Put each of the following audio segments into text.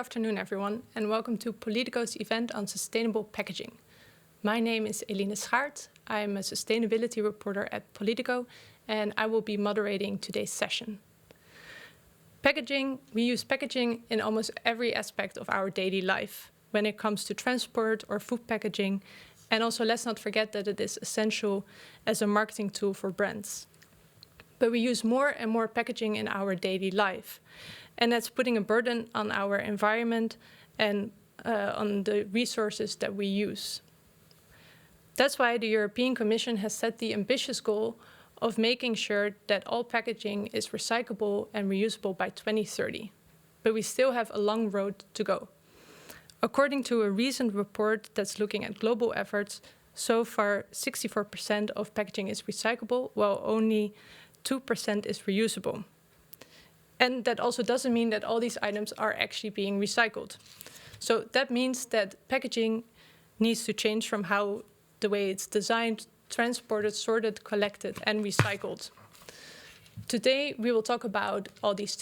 afternoon, everyone, and welcome to Politico's event on sustainable packaging. My name is Eline Schaart. I'm a sustainability reporter at Politico, and I will be moderating today's session. We use packaging in almost every aspect of our daily life, when it comes to transport or food packaging, and also let's not forget that it is essential as a marketing tool for brands. But we use more and more packaging in our daily life, and that's putting a burden on our environment and on the resources that we use. That's why the European Commission has set the ambitious goal of making sure that all packaging is recyclable and reusable by 2030. But we still have a long road to go. According to a recent report that's looking at global efforts, so far 64% of packaging is recyclable, while only 2% is reusable. And that also doesn't mean that all these items are actually being recycled. So that means that packaging needs to change from the way it's designed, transported, sorted, collected, and recycled. Today, we will talk about all these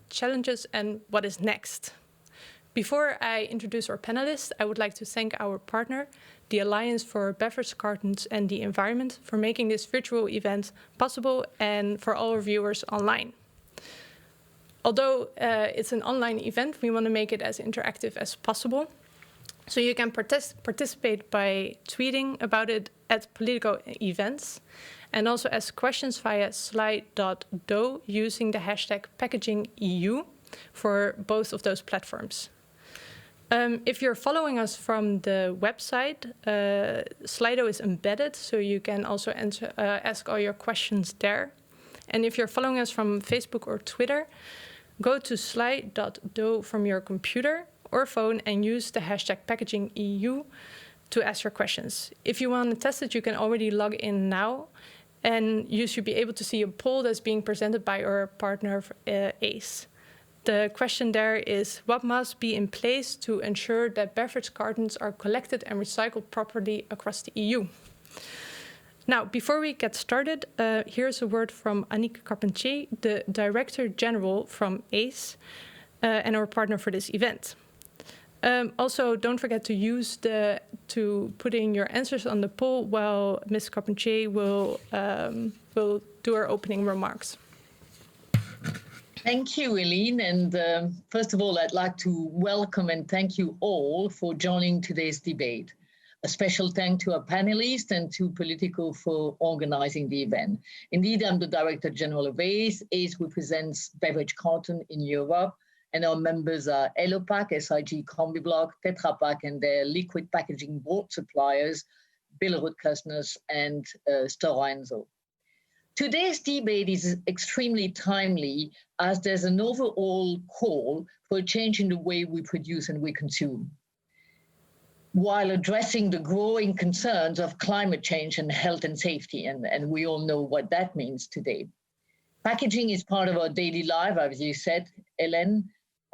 challenges and what is next. Before I introduce our panelists, I would like to thank our partner, the Alliance for Beverage Cartons and the Environment, for making this virtual event possible and for all our viewers online. Although it's an online event, we want to make it as interactive as possible. So you can participate by tweeting about it at Politico Events and also ask questions via slide.do using the hashtag packagingEU for both of those platforms. If you're following us from the website, Slido is embedded, so you can also ask all your questions there. And if you're following us from Facebook or Twitter, go to slide.do from your computer or phone and use the hashtag packagingEU to ask your questions. If you want to test it, you can already log in now, and you should be able to see a poll that's being presented by our partner, ACE. The question there is, what must be in place to ensure that beverage cartons are collected and recycled properly across the EU? Now, before we get started, here's a word from Annick Carpentier, the Director General from ACE, and our partner for this event. Also, don't forget to put in your answers on the poll while Ms. Carpentier will do her opening remarks. Thank you, Eline. And first of all, I'd like to welcome and thank you all for joining today's debate. A special thank to our panelists and to Politico for organizing the event. Indeed, I'm the Director General of ACE. ACE represents beverage carton in Europe, and our members are Elopak, SIG Combibloc, Tetrapek, and their liquid packaging board suppliers, Billerud-Kuznets and Stora Enso. Today's debate is extremely timely as there's an overall call for a change in the way we produce and we consume, while addressing the growing concerns of climate change and health and safety, and we all know what that means today. Packaging is part of our daily life, as you said, Hélène.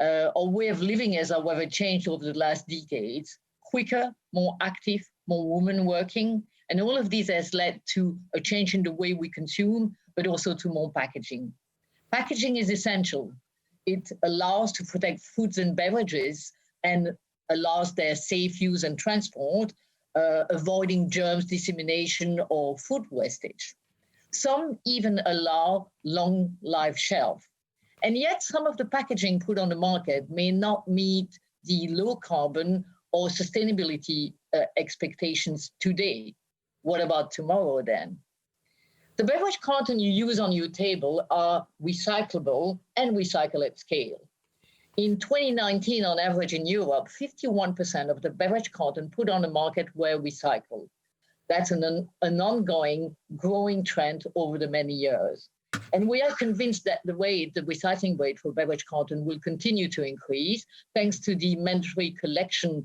Our way of living has, however, changed over the last decades, quicker, more active, more women working, and all of this has led to a change in the way we consume, but also to more packaging. Packaging is essential. It allows to protect foods and beverages and allows their safe use and transport, avoiding germs dissemination or food wastage. Some even allow long life shelf. And yet some of the packaging put on the market may not meet the low carbon or sustainability expectations today. What about tomorrow then? The beverage carton you use on your table are recyclable and recycle at scale. In 2019, on average in Europe, 51% of the beverage carton put on the market were recycled. That's an ongoing, growing trend over the many years. And we are convinced that the recycling rate for beverage carton will continue to increase thanks to the mandatory collection,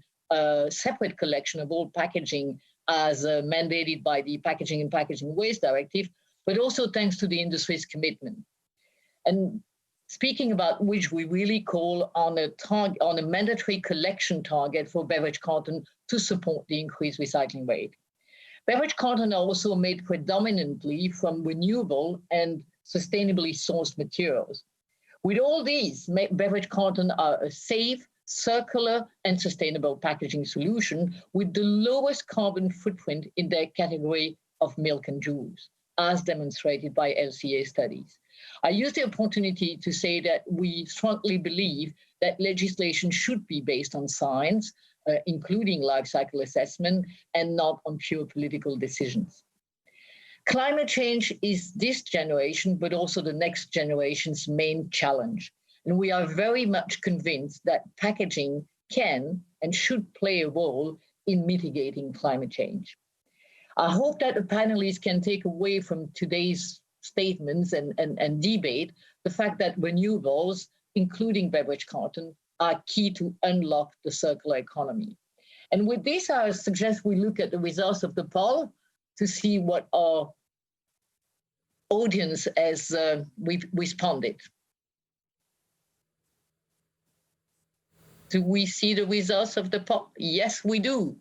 separate collection of all packaging as mandated by the Packaging and Packaging Waste Directive, but also thanks to the industry's commitment. And speaking about which, we really call on a mandatory collection target for beverage carton to support the increased recycling rate. Beverage carton are also made predominantly from renewable and sustainably sourced materials. With all these, beverage carton are a safe, circular and sustainable packaging solution with the lowest carbon footprint in their category of milk and juice, as demonstrated by LCA studies. I use the opportunity to say that we strongly believe that legislation should be based on science, including life cycle assessment, and not on pure political decisions. Climate change is this generation, but also the next generation's main challenge. And we are very much convinced that packaging can and should play a role in mitigating climate change. I hope that the panelists can take away from today's statements and debate the fact that renewables, including beverage carton, are key to unlock the circular economy. And with this, I suggest we look at the results of the poll to see what our audience has responded. Do we see the results of the poll? Yes, we do.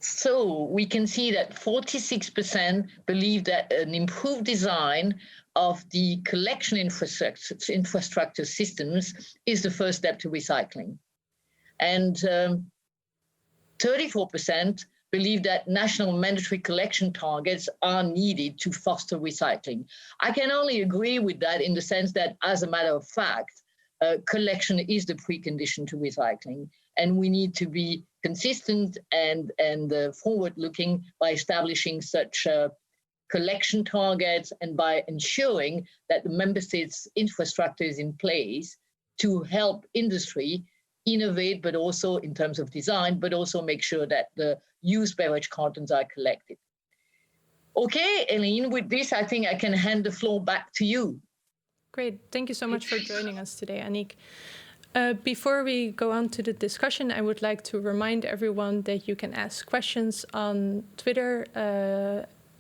So we can see that 46% believe that an improved design of the collection infrastructure systems is the first step to recycling. And 34% believe that national mandatory collection targets are needed to foster recycling. I can only agree with that in the sense that, as a matter of fact, collection is the precondition to recycling. And we need to be consistent and forward-looking by establishing such collection targets and by ensuring that the member states' infrastructure is in place to help industry innovate, but also in terms of design, but also make sure that the used beverage cartons are collected. Okay, Eileen, with this, I think I can hand the floor back to you. Great. Thank you so much for joining us today, Annick. Before we go on to the discussion, I would like to remind everyone that you can ask questions on Twitter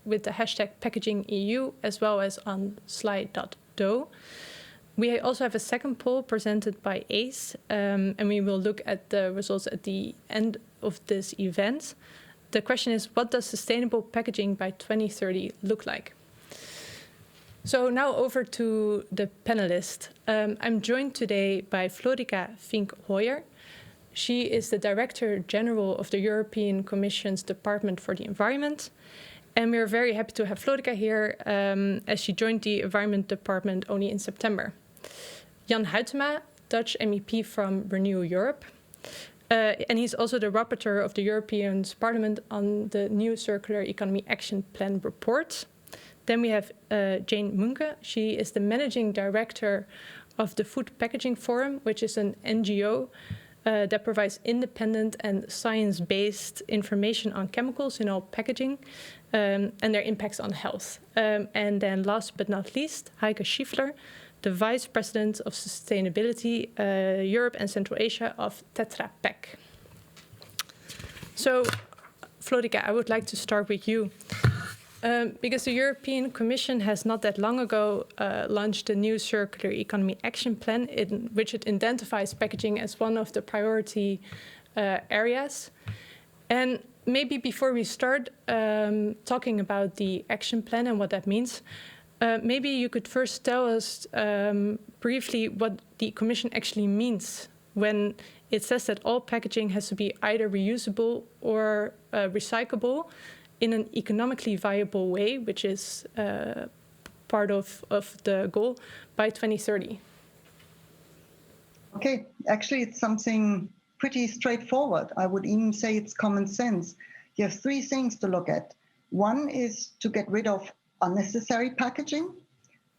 with the hashtag packagingEU, as well as on slide.do. We also have a second poll presented by ACE, and we will look at the results at the end of this event. The question is, what does sustainable packaging by 2030 look like? So now over to the panelists. I'm joined today by Florica Fink-Hoyer. She is the Director General of the European Commission's Department for the Environment. And we're very happy to have Florica here as she joined the Environment Department only in September. Jan Huytema, Dutch MEP from Renew Europe. And he's also the rapporteur of the European Parliament on the new Circular Economy Action Plan report. Then we have Jane Munke. She is the Managing Director of the Food Packaging Forum, which is an NGO that provides independent and science-based information on chemicals in all packaging and their impacts on health. And then last but not least, Heike Schiefler, the Vice President of Sustainability, Europe and Central Asia of Tetrapek. So, Florica, I would like to start with you. Because the European Commission has not that long ago launched a new Circular Economy Action Plan, in which it identifies packaging as one of the priority areas. And maybe before we start talking about the action plan and what that means, maybe you could first tell us briefly what the Commission actually means when it says that all packaging has to be either reusable or recyclable in an economically viable way, which is part of the goal, by 2030. Okay, actually it's something pretty straightforward. I would even say it's common sense. You have three things to look at. One is to get rid of unnecessary packaging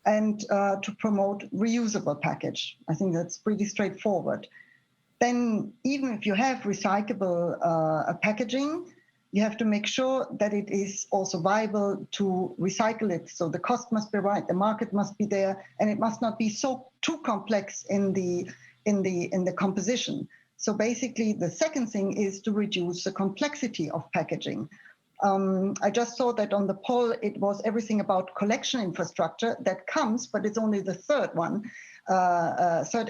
and to promote reusable package. I think that's pretty straightforward. Then even if you have recyclable packaging, you have to make sure that it is also viable to recycle it. So the cost must be right, the market must be there, and it must not be so too complex in the composition. So basically, the second thing is to reduce the complexity of packaging. I just saw that on the poll, it was everything about collection infrastructure. That comes, but it's only the third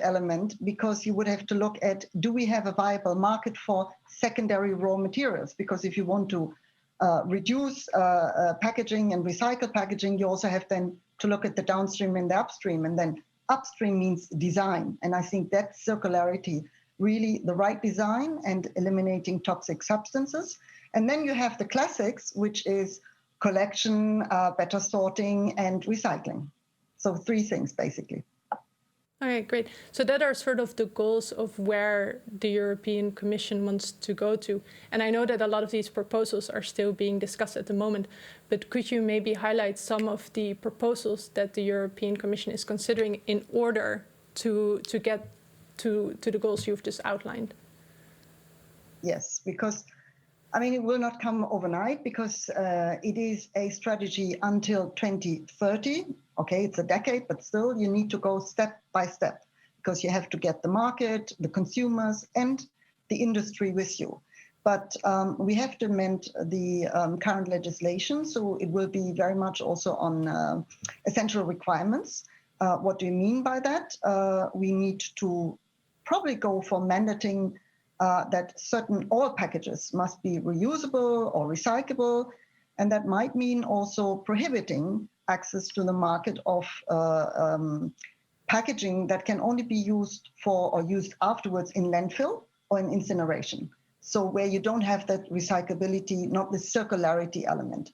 element, because you would have to look at, do we have a viable market for secondary raw materials? Because if you want to reduce packaging and recycle packaging, you also have then to look at the downstream and the upstream. And then upstream means design. And I think that circularity, really the right design and eliminating toxic substances. And then you have the classics, which is collection, better sorting, and recycling. So 3 things, basically. All right, great. So that are sort of the goals of where the European Commission wants to go to. And I know that a lot of these proposals are still being discussed at the moment, but could you maybe highlight some of the proposals that the European Commission is considering in order to get to the goals you've just outlined? Yes, because it will not come overnight because it is a strategy until 2030. Okay, it's a decade, but still you need to go step by step because you have to get the market, the consumers, and the industry with you. But we have to amend the current legislation, so it will be very much also on essential requirements. What do you mean by that? We need to probably go for mandating that all packages must be reusable or recyclable, and that might mean also prohibiting access to the market of packaging that can only be used for or used afterwards in landfill or in incineration. So where you don't have that recyclability, not the circularity element.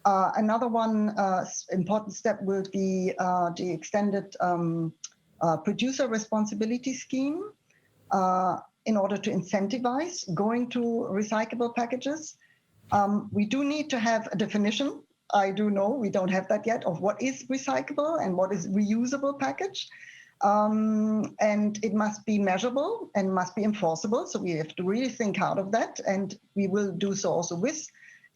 Another one important step will be the extended producer responsibility scheme in order to incentivize going to recyclable packages. We do need to have a definition. I do know we don't have that yet of what is recyclable and what is reusable package. And it must be measurable and must be enforceable. So we have to really think hard of that. And we will do so also with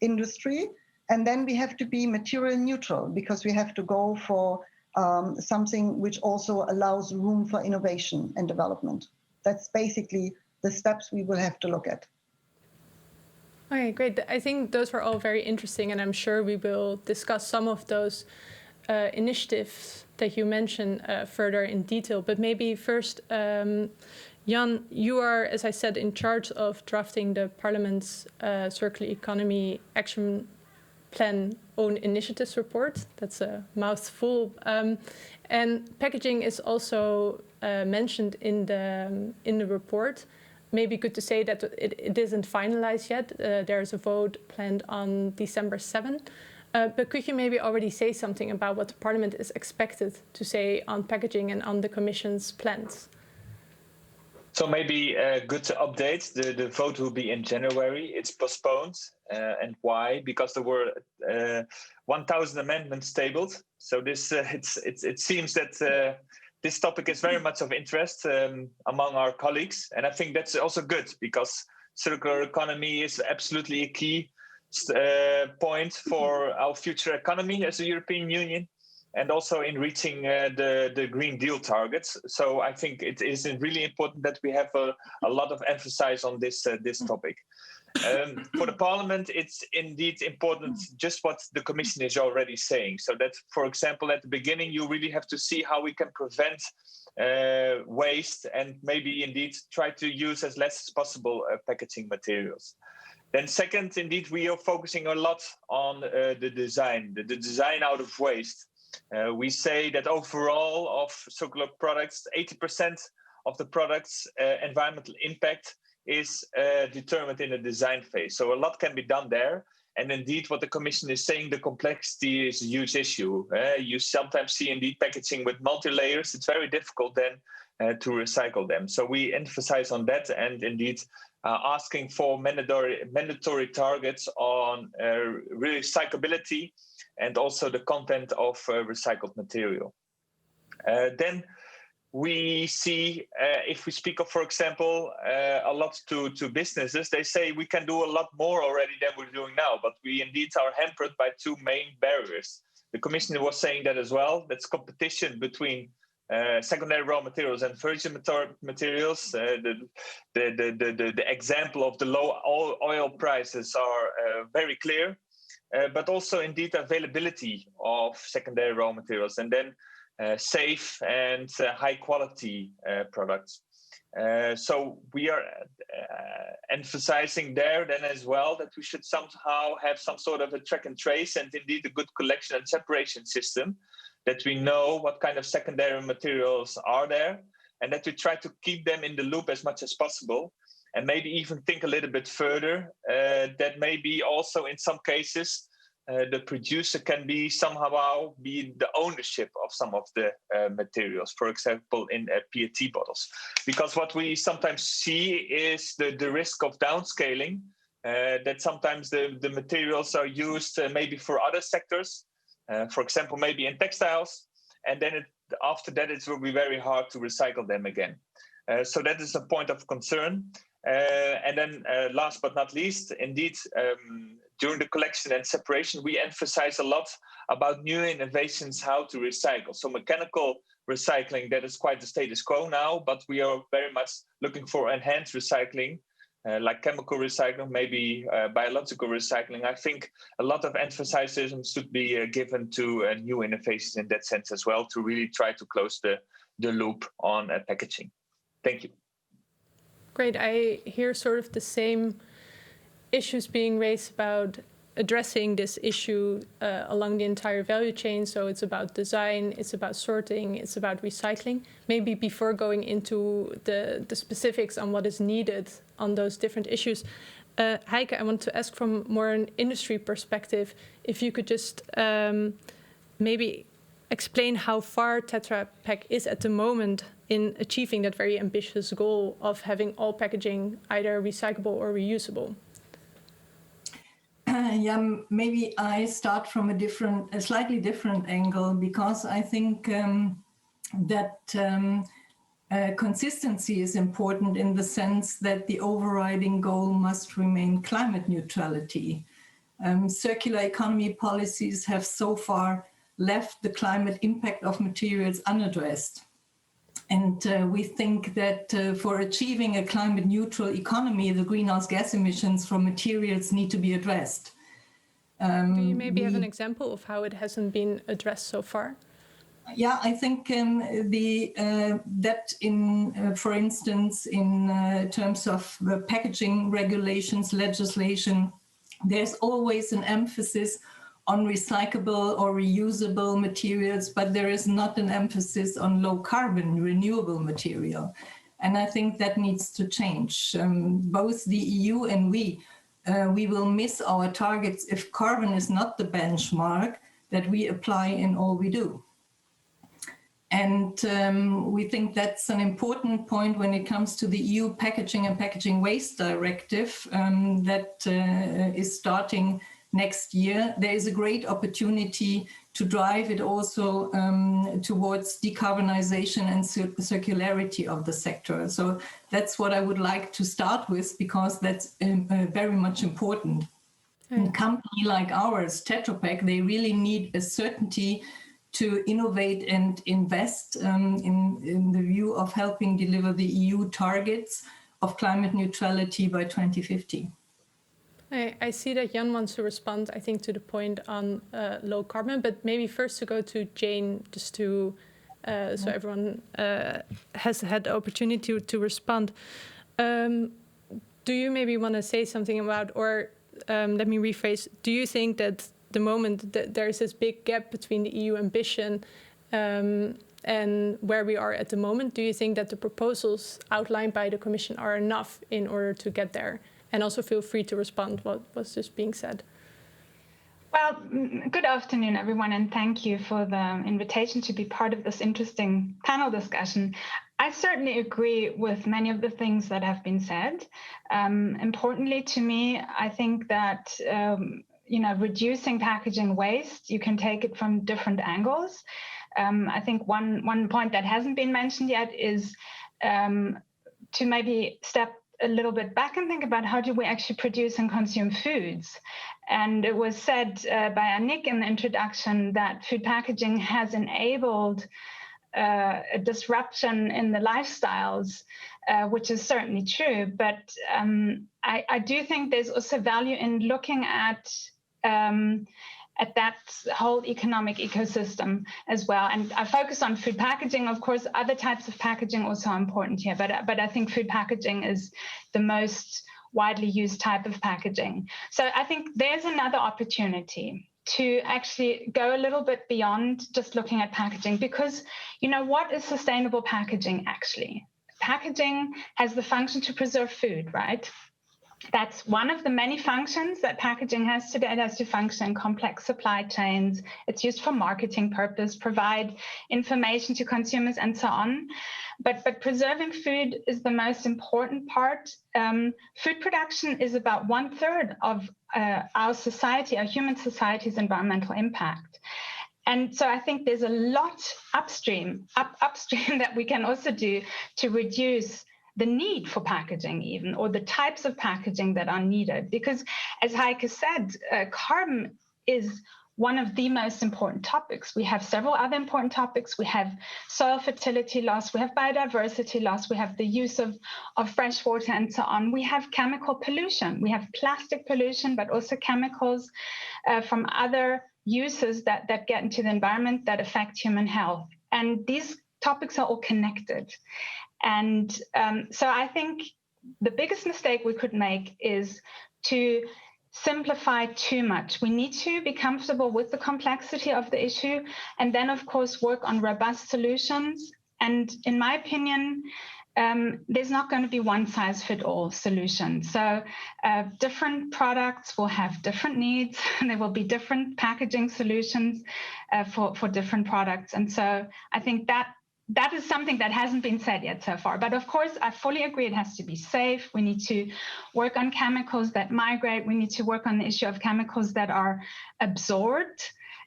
industry. And then we have to be material neutral because we have to go for something which also allows room for innovation and development. That's basically the steps we will have to look at. Okay, great. I think those were all very interesting, and I'm sure we will discuss some of those initiatives that you mentioned further in detail. But maybe first, Jan, you are, as I said, in charge of drafting the Parliament's Circular Economy Action Plan Own Initiatives report. That's a mouthful. And packaging is also mentioned in the report. Maybe good to say that it isn't finalized yet. There's a vote planned on December 7th. But could you maybe already say something about what the Parliament is expected to say on packaging and on the Commission's plans? So maybe good to update. The vote will be in January. It's postponed. And why? Because there were 1,000 amendments tabled. So this it seems that this topic is very much of interest among our colleagues. And I think that's also good because circular economy is absolutely a key point for our future economy as a European Union and also in reaching the Green Deal targets. So I think it is really important that we have a lot of emphasis on this topic. For the Parliament, it's indeed important just what the Commission is already saying. So that, for example, at the beginning, you really have to see how we can prevent waste and maybe indeed try to use as less as possible packaging materials. Then second, indeed, we are focusing a lot on the design out of waste. We say that overall of circular products, 80% of the product's environmental impact is determined in the design phase. So a lot can be done there. And indeed, what the Commission is saying, the complexity is a huge issue. You sometimes see indeed packaging with multi-layers. It's very difficult then to recycle them. So we emphasize on that and indeed asking for mandatory targets on recyclability and also the content of recycled material. Then we see, if we speak of, for example, a lot to businesses, they say we can do a lot more already than we're doing now, but we indeed are hampered by 2 main barriers. The Commissioner was saying that as well. That's competition between secondary raw materials and virgin materials. The example of the low oil prices are very clear, but also indeed availability of secondary raw materials and then safe and high quality products. So we are emphasizing there then as well that we should somehow have some sort of a track and trace and indeed a good collection and separation system that we know what kind of secondary materials are there, and that we try to keep them in the loop as much as possible, and maybe even think a little bit further, that maybe also in some cases the producer can be somehow be the ownership of some of the materials, for example, in PET bottles. Because what we sometimes see is the risk of downscaling, that sometimes the materials are used maybe for other sectors, for example, maybe in textiles, and then after that it will be very hard to recycle them again. So that is a point of concern. And then last but not least, indeed, during the collection and separation, we emphasize a lot about new innovations, how to recycle. So mechanical recycling, that is quite the status quo now, but we are very much looking for enhanced recycling, like chemical recycling, maybe biological recycling. I think a lot of emphasis should be given to new innovations in that sense as well, to really try to close the loop on packaging. Thank you. Great. I hear sort of the same issues being raised about addressing this issue along the entire value chain. So it's about design, it's about sorting, it's about recycling. Maybe before going into the specifics on what is needed on those different issues, Heike, I want to ask from more an industry perspective, if you could just maybe explain how far Tetrapek is at the moment in achieving that very ambitious goal of having all packaging either recyclable or reusable. Yeah, maybe I start from a slightly different angle, because I think that consistency is important in the sense that the overriding goal must remain climate neutrality. Circular economy policies have so far left the climate impact of materials unaddressed. And we think that for achieving a climate neutral economy, the greenhouse gas emissions from materials need to be addressed. Do you maybe have an example of how it hasn't been addressed so far? Yeah, I think for instance, in terms of the packaging regulations, legislation, there's always an emphasis on recyclable or reusable materials, but there is not an emphasis on low carbon renewable material. And I think that needs to change. Both the EU and we will miss our targets if carbon is not the benchmark that we apply in all we do. And we think that's an important point when it comes to the EU Packaging and Packaging Waste Directive that is starting next year. There is a great opportunity to drive it also towards decarbonization and circularity of the sector. So that's what I would like to start with, because that's very much important. A company like ours, Tetrapek, they really need a certainty to innovate and invest in the view of helping deliver the EU targets of climate neutrality by 2050. I see that Jan wants to respond, I think, to the point on low carbon, but maybe first to go to Jane, just to so everyone has had the opportunity to respond. Do you maybe want to say something about, or let me rephrase, do you think that the moment that there is this big gap between the EU ambition and where we are at the moment, do you think that the proposals outlined by the Commission are enough in order to get there? And also feel free to respond what was just being said. Well, good afternoon, everyone, and thank you for the invitation to be part of this interesting panel discussion. I certainly agree with many of the things that have been said. Importantly to me, I think that reducing packaging waste, you can take it from different angles. I think one point that hasn't been mentioned yet is to maybe step a little bit back and think about how do we actually produce and consume foods. And it was said by Annick in the introduction that food packaging has enabled a disruption in the lifestyles, which is certainly true. But I do think there's also value in looking at that whole economic ecosystem as well. And I focus on food packaging. Of course, other types of packaging also are important here, but I think food packaging is the most widely used type of packaging. So I think there's another opportunity to actually go a little bit beyond just looking at packaging, because, what is sustainable packaging actually? Packaging has the function to preserve food, right? That's one of the many functions that packaging has today. It has to function in complex supply chains. It's used for marketing purpose, provide information to consumers, and so on. But preserving food is the most important part. Food production is about 1/3 of our society, our human society's environmental impact. And so I think there's a lot upstream that we can also do to reduce the need for packaging even, or the types of packaging that are needed. Because as Heike said, carbon is one of the most important topics. We have several other important topics. We have soil fertility loss, we have biodiversity loss, we have the use of fresh water and so on. We have chemical pollution, we have plastic pollution, but also chemicals from other uses that get into the environment that affect human health. And these topics are all connected. And so I think the biggest mistake we could make is to simplify too much. We need to be comfortable with the complexity of the issue, and then, of course, work on robust solutions. And in my opinion, there's not going to be one-size-fits-all solution. So different products will have different needs, and there will be different packaging solutions for different products. And so I think that is something that hasn't been said yet so far. But of course, I fully agree it has to be safe. We need to work on chemicals that migrate. We need to work on the issue of chemicals that are absorbed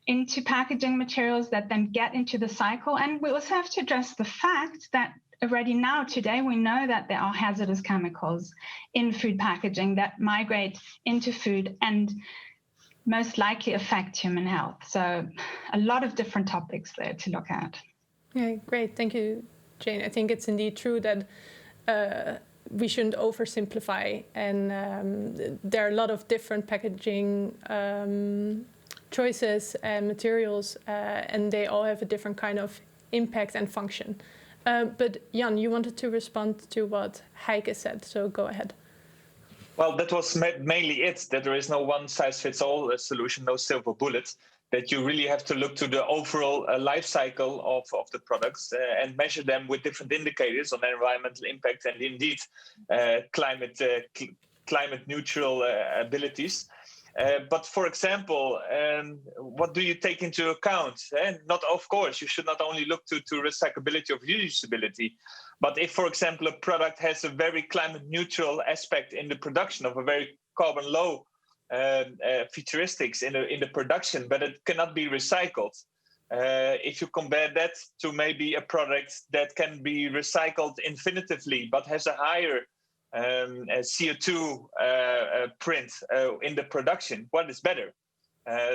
into packaging materials that then get into the cycle. And we also have to address the fact that already now, today, we know that there are hazardous chemicals in food packaging that migrate into food and most likely affect human health. So a lot of different topics there to look at. Yeah, great. Thank you, Jane. I think it's indeed true that we shouldn't oversimplify, and there are a lot of different packaging choices and materials, and they all have a different kind of impact and function. But Jan, you wanted to respond to what Heike said, so go ahead. Well, that was mainly it, that there is no one-size-fits-all solution, no silver bullet, that you really have to look to the overall life cycle of the products and measure them with different indicators on environmental impact and indeed climate neutral abilities. But for example, what do you take into account? Not, of course, you should not only look to recyclability or reusability, but if, for example, a product has a very climate neutral aspect in the production of a very carbon low futuristics in the production, but it cannot be recycled. If you compare that to maybe a product that can be recycled infinitively, but has a higher CO2 print in the production, what is better?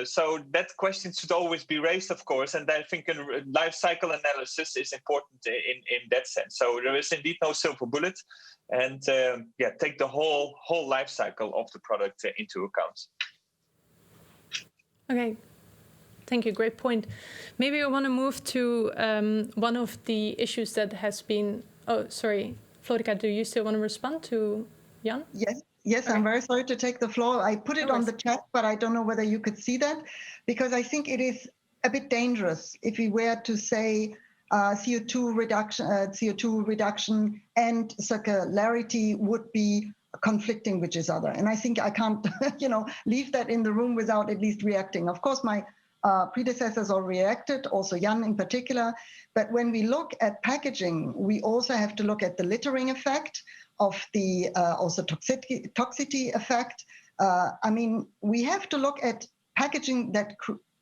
So that question should always be raised, of course, and I think a life cycle analysis is important in that sense. So there is indeed no silver bullet, and take the whole life cycle of the product into account. Okay, thank you. Great point. Maybe I want to move to one of the issues that has been. Oh, sorry, Florica, do you still want to respond to Jan? Yes, okay. I'm very sorry to take the floor. I put it on the chat, but I don't know whether you could see that, because I think it is a bit dangerous if we were to say CO2 reduction and circularity would be conflicting with each other. And I think I can't, leave that in the room without at least reacting. Of course, my predecessors all reacted, also Jan in particular. But when we look at packaging, we also have to look at the littering effect of the also toxicity effect. We have to look at packaging that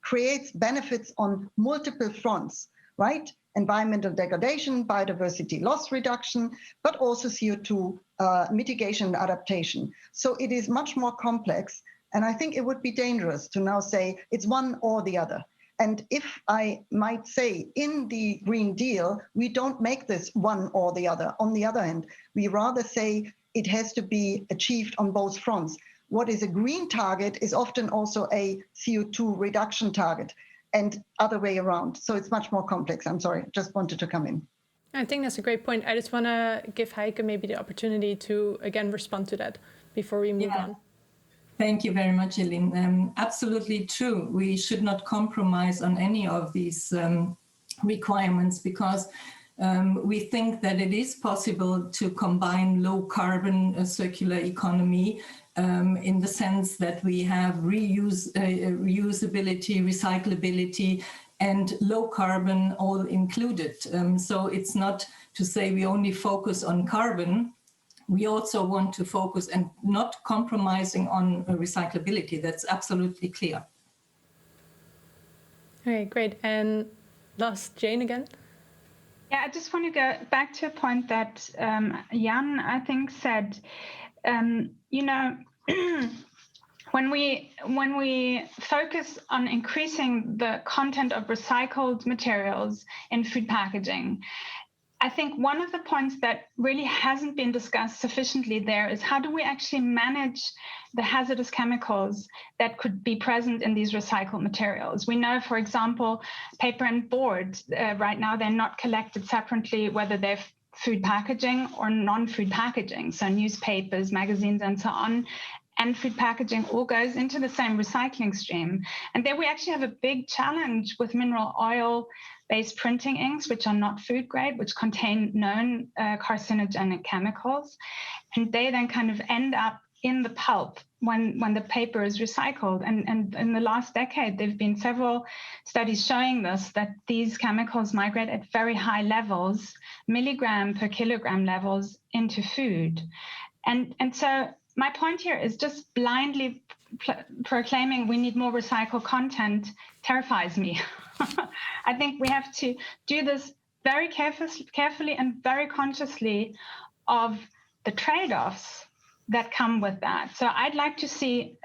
creates benefits on multiple fronts, right? Environmental degradation, biodiversity loss reduction, but also CO2 mitigation and adaptation. So it is much more complex. And I think it would be dangerous to now say it's one or the other. And if I might say, in the Green Deal, we don't make this one or the other. On the other hand, we rather say it has to be achieved on both fronts. What is a green target is often also a CO2 reduction target, and other way around. So it's much more complex. I'm sorry, just wanted to come in. I think that's a great point. I just want to give Heike maybe the opportunity to, again, respond to that before we move on. Thank you very much, Eileen. Absolutely true. We should not compromise on any of these requirements, because we think that it is possible to combine low carbon circular economy in the sense that we have reusability, recyclability, and low carbon all included. So it's not to say we only focus on carbon. We also want to focus and not compromising on recyclability. That's absolutely clear. All right, great. And last, Jane again. Yeah, I just want to go back to a point that Jan, I think, said. When we focus on increasing the content of recycled materials in food packaging, I think one of the points that really hasn't been discussed sufficiently there is how do we actually manage the hazardous chemicals that could be present in these recycled materials. We know, for example, paper and board, right now they're not collected separately, whether they're food packaging or non-food packaging, so newspapers, magazines, and so on, and food packaging all goes into the same recycling stream. And there we actually have a big challenge with mineral oil-based printing inks, which are not food grade, which contain known carcinogenic chemicals. And they then kind of end up in the pulp when the paper is recycled. And in the last decade, there have been several studies showing this, that these chemicals migrate at very high levels, milligram per kilogram levels, into food. And so my point here is just blindly proclaiming we need more recycled content terrifies me. I think we have to do this very carefully and very consciously of the trade-offs that come with that. So I'd like to see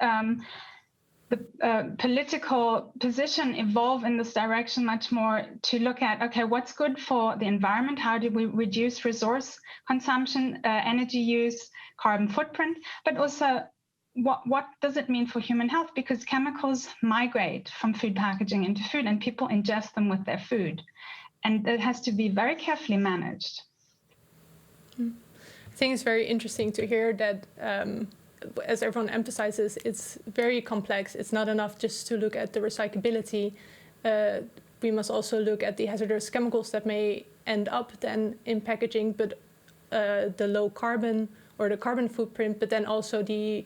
the political position evolve in this direction much more, to look at, okay, what's good for the environment? How do we reduce resource consumption, energy use, carbon footprint, but also what does it mean for human health? Because chemicals migrate from food packaging into food, and people ingest them with their food. And it has to be very carefully managed. I think it's very interesting to hear that, as everyone emphasizes, it's very complex. It's not enough just to look at the recyclability. We must also look at the hazardous chemicals that may end up then in packaging, but the low carbon or the carbon footprint, but then also the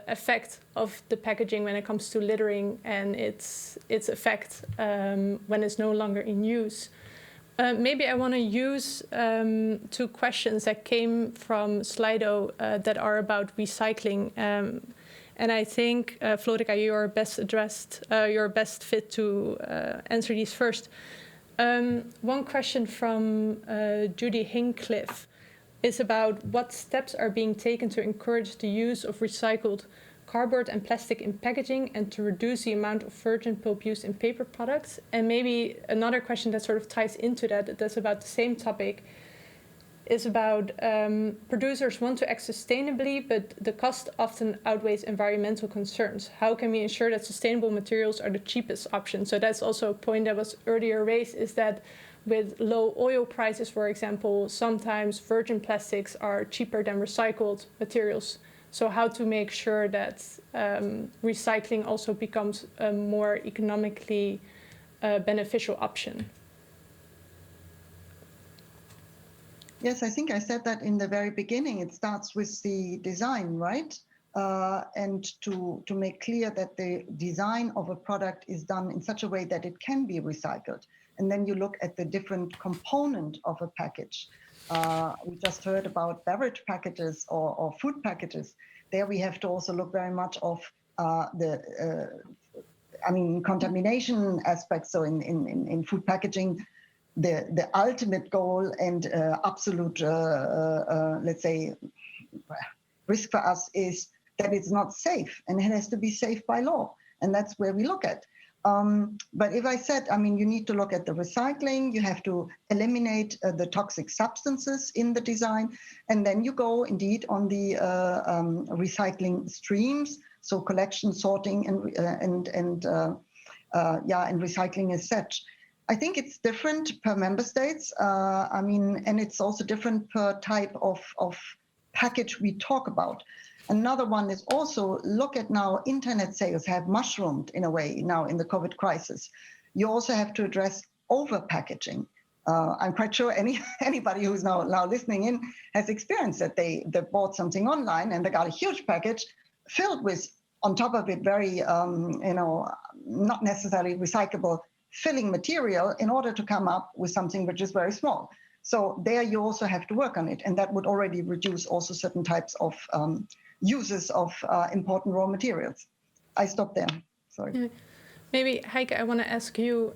effect of the packaging when it comes to littering and its effect when it's no longer in use. Maybe I want to use 2 questions that came from Slido that are about recycling. And I think, Florika, you're best fit to answer these first. One question from Judy Hincliffe is about what steps are being taken to encourage the use of recycled cardboard and plastic in packaging and to reduce the amount of virgin pulp used in paper products. And maybe another question that sort of ties into that's about the same topic, is about producers want to act sustainably, but the cost often outweighs environmental concerns. How can we ensure that sustainable materials are the cheapest option? So that's also a point that was earlier raised, is that with low oil prices, for example, sometimes virgin plastics are cheaper than recycled materials. So how to make sure that recycling also becomes a more economically beneficial option? Yes, I think I said that in the very beginning. It starts with the design, right? And to make clear that the design of a product is done in such a way that it can be recycled. And then you look at the different component of a package. We just heard about beverage packages or food packages. There we have to also look very much of contamination aspects. So in food packaging, the ultimate goal and absolute, let's say, risk for us is that it's not safe, and it has to be safe by law. And that's where we look at. But if I said, you need to look at the recycling, you have to eliminate the toxic substances in the design, and then you go indeed on the recycling streams, so collection, sorting, and recycling as such. I think it's different per member states. And it's also different per type of package we talk about. Another one is also look at now internet sales have mushroomed in a way now in the COVID crisis. You also have to address over packaging. I'm quite sure anybody who's now listening in has experienced that they bought something online and they got a huge package filled with, on top of it, very, not necessarily recyclable filling material in order to come up with something which is very small. So there you also have to work on it. And that would already reduce also certain types of uses of important raw materials. I stop there. Sorry. Yeah. Maybe, Heike, I want to ask you,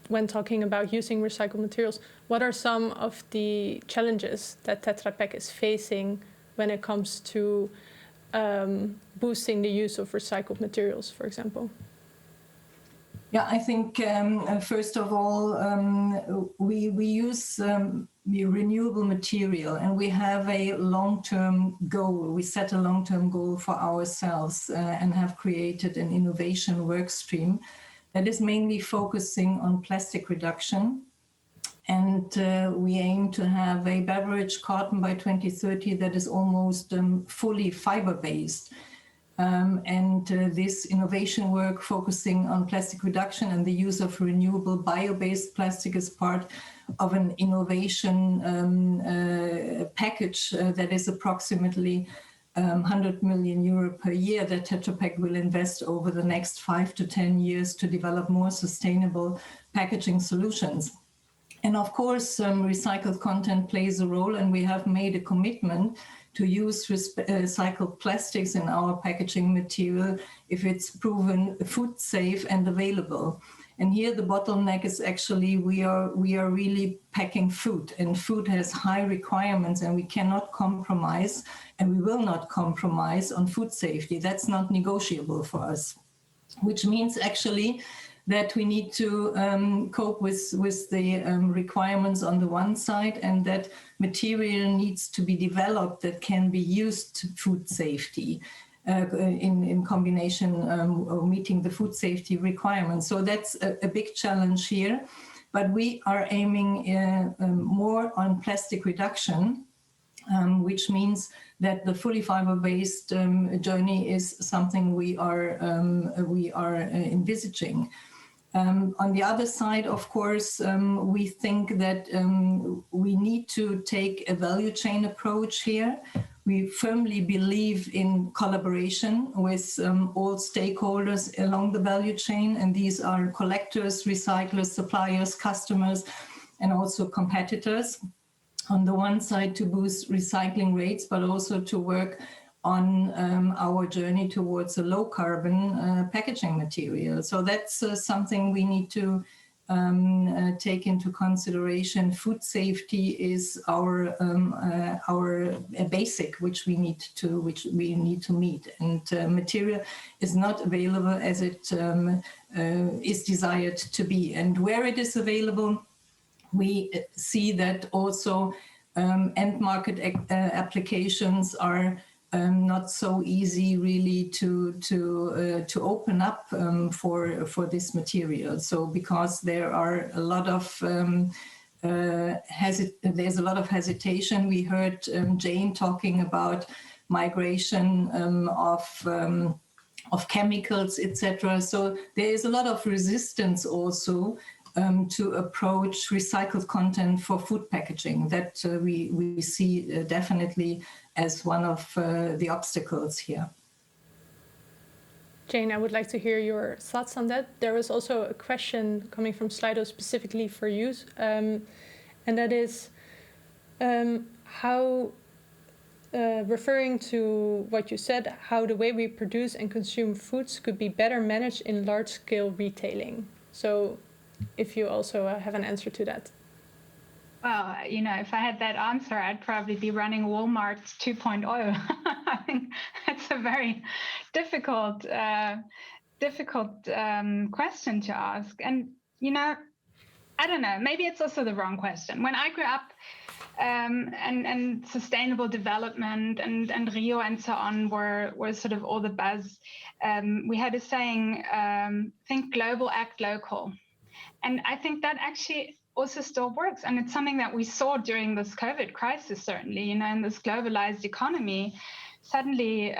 when talking about using recycled materials, what are some of the challenges that Tetrapek is facing when it comes to boosting the use of recycled materials, for example? Yeah, I think first of all, we use renewable material, and we have a long-term goal. We set a long-term goal for ourselves and have created an innovation work stream that is mainly focusing on plastic reduction. And we aim to have a beverage carton by 2030 that is almost fully fiber-based. This innovation work focusing on plastic reduction and the use of renewable bio-based plastic is part of an innovation package that is approximately 100 million euro per year that Tetrapek will invest over the next 5 to 10 years to develop more sustainable packaging solutions. And of course, recycled content plays a role, and we have made a commitment to use recycled plastics in our packaging material if it's proven food safe and available. And here the bottleneck is actually we are really packing food, and food has high requirements, and we cannot compromise, and we will not compromise on food safety. That's not negotiable for us, which means actually that we need to cope with the requirements on the one side, and that material needs to be developed that can be used to food safety in combination or meeting the food safety requirements. So that's a big challenge here. But we are aiming more on plastic reduction, which means that the fully fiber-based journey is something we are envisaging. On the other side, of course, we think that we need to take a value chain approach here. We firmly believe in collaboration with all stakeholders along the value chain, and these are collectors, recyclers, suppliers, customers, and also competitors. On the one side, to boost recycling rates, but also to work on our journey towards a low carbon packaging material. So that's something we need to take into consideration. Food safety is our basic, which we need to meet, and material is not available as it is desired to be. And where it is available, we see that also end market applications are not so easy really to open up for this material. So because there are a lot of there's a lot of hesitation. We heard Jane talking about migration of chemicals, etc. So there is a lot of resistance also to approach recycled content for food packaging that we see definitely as one of the obstacles here. Jane, I would like to hear your thoughts on that. There was also a question coming from Slido specifically for you, and that is how, referring to what you said, how the way we produce and consume foods could be better managed in large-scale retailing. So if you also have an answer to that. Well, if I had that answer, I'd probably be running Walmart 2.0. I think that's a very difficult question to ask. And, I don't know, maybe it's also the wrong question. When I grew up, and sustainable development and Rio and so on were sort of all the buzz, we had a saying, think global, act local. And I think that actually also still works. And it's something that we saw during this COVID crisis, certainly, in this globalized economy. suddenly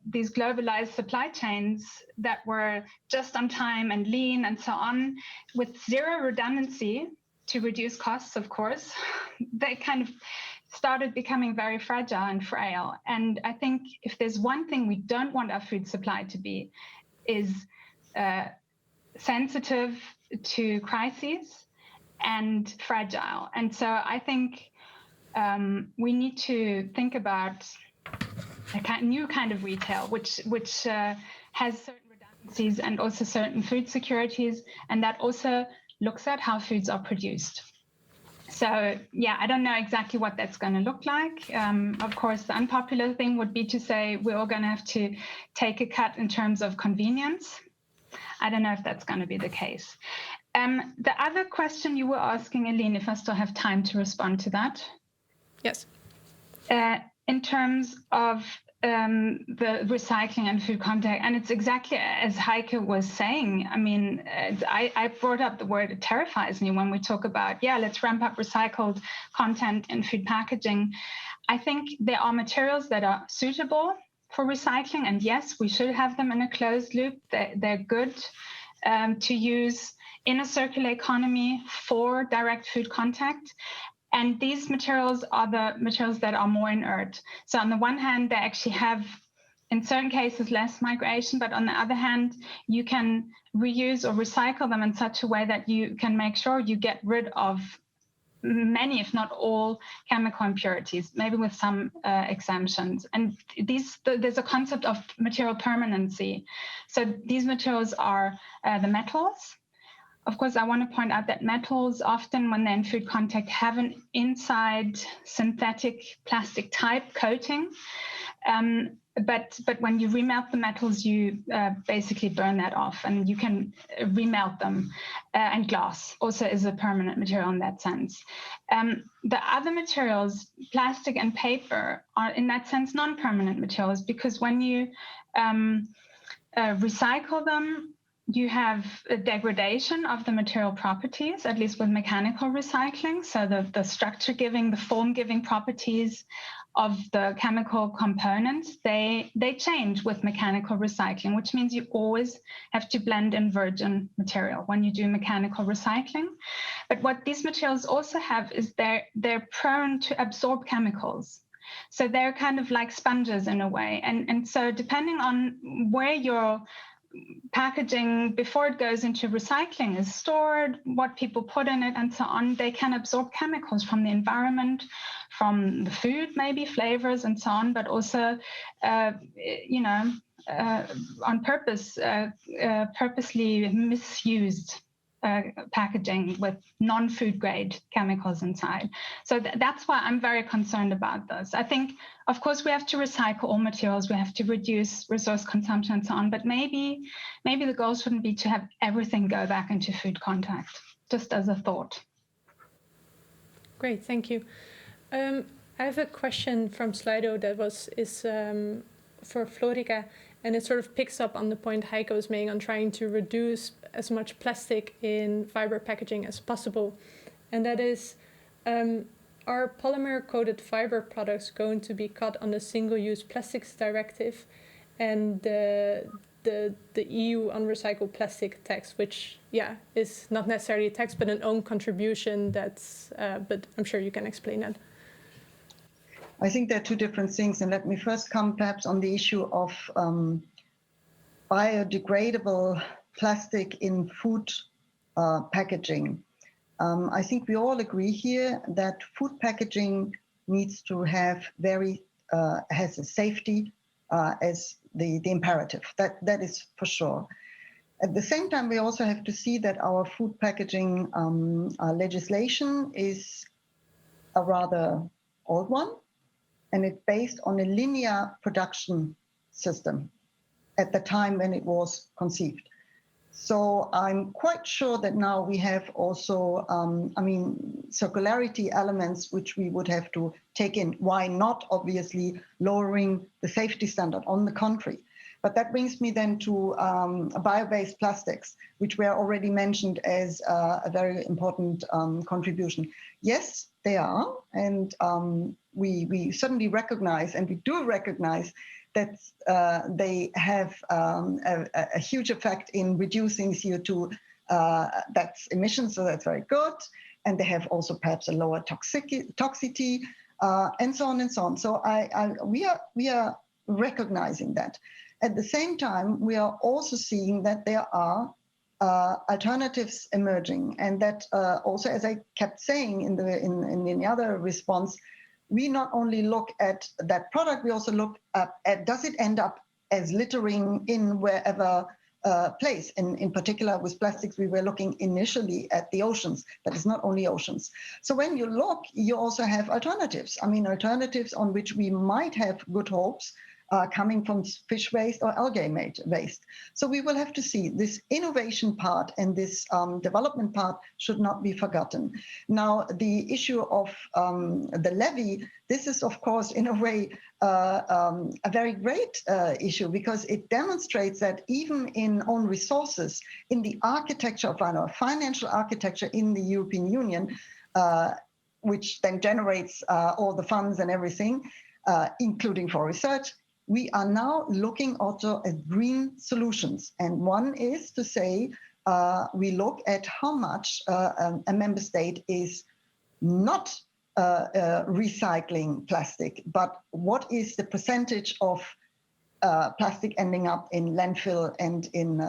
these globalized supply chains that were just on time and lean and so on, with zero redundancy to reduce costs, of course, they kind of started becoming very fragile and frail. And I think if there's one thing we don't want our food supply to be, is sensitive to crises and fragile. And so I think we need to think about a new kind of retail, which has certain redundancies and also certain food securities, and that also looks at how foods are produced. So yeah, I don't know exactly what that's going to look like. Of course, the unpopular thing would be to say we're all going to have to take a cut in terms of convenience. I don't know if that's going to be the case. The other question you were asking, Aline, if I still have time to respond to that. Yes. In terms of the recycling and food contact, and it's exactly as Heike was saying. I mean, I brought up the word, it terrifies me when we talk about, let's ramp up recycled content in food packaging. I think there are materials that are suitable for recycling, and yes, we should have them in a closed loop. They're good to use in a circular economy for direct food contact. And these materials are the materials that are more inert. So on the one hand, they actually have, in certain cases, less migration, but on the other hand, you can reuse or recycle them in such a way that you can make sure you get rid of many, if not all, chemical impurities, maybe with some exemptions. And there's a concept of material permanency. So these materials are the metals. Of course, I want to point out that metals often, when they're in food contact, have an inside synthetic plastic type coating. But when you remelt the metals, you basically burn that off, and you can remelt them. And glass also is a permanent material in that sense. The other materials, plastic and paper, are in that sense non-permanent materials, because when you recycle them, you have a degradation of the material properties, at least with mechanical recycling. So the structure-giving, the form-giving properties of the chemical components, they change with mechanical recycling, which means you always have to blend in virgin material when you do mechanical recycling. But what these materials also have is they're prone to absorb chemicals. So they're kind of like sponges in a way. And so depending on where your packaging before it goes into recycling is stored, what people put in it, and so on, they can absorb chemicals from the environment, from the food, maybe flavors and so on, but also, on purpose, purposely misused packaging with non-food grade chemicals inside. So that's why I'm very concerned about this. I think, of course, we have to recycle all materials, we have to reduce resource consumption and so on, but maybe the goal shouldn't be to have everything go back into food contact, just as a thought. Great, thank you. I have a question from Slido that is for Florika, and it sort of picks up on the point Heike was making on trying to reduce as much plastic in fiber packaging as possible. And that is, are polymer-coated fiber products going to be cut on the Single-Use Plastics Directive and the EU unrecycled plastic tax, which, is not necessarily a tax, but an own contribution that's, but I'm sure you can explain that. I think they're two different things, and let me first come perhaps on the issue of biodegradable plastic in food packaging. I think we all agree here that food packaging needs to have has a safety as the imperative. That is for sure. At the same time, we also have to see that our food packaging legislation is a rather old one, and it's based on a linear production system at the time when it was conceived. So I'm quite sure that now we have also, circularity elements which we would have to take in. Why not, obviously, lowering the safety standard? On the contrary. But that brings me then to bio-based plastics, which were already mentioned as a very important contribution. Yes, they are, and we certainly recognize, and we do recognize that they have a huge effect in reducing CO2 that's emissions, so that's very good. And they have also perhaps a lower toxicity, and so on and so on. So we are recognizing that. At the same time, we are also seeing that there are alternatives emerging, and that also, as I kept saying in the other response, we not only look at that product, we also look at does it end up as littering in wherever place. In particular, with plastics, we were looking initially at the oceans, but it's not only oceans. So when you look, you also have alternatives. I mean, alternatives on which we might have good hopes coming from fish waste or algae waste. So we will have to see this innovation part, and this development part should not be forgotten. Now, the issue of the levy, this is, of course, in a way, a very great issue, because it demonstrates that even in own resources, in the architecture of our financial architecture in the European Union, which then generates all the funds and everything, including for research, we are now looking also at green solutions. And one is to say, we look at how much a member state is not recycling plastic, but what is the percentage of plastic ending up in landfill and in,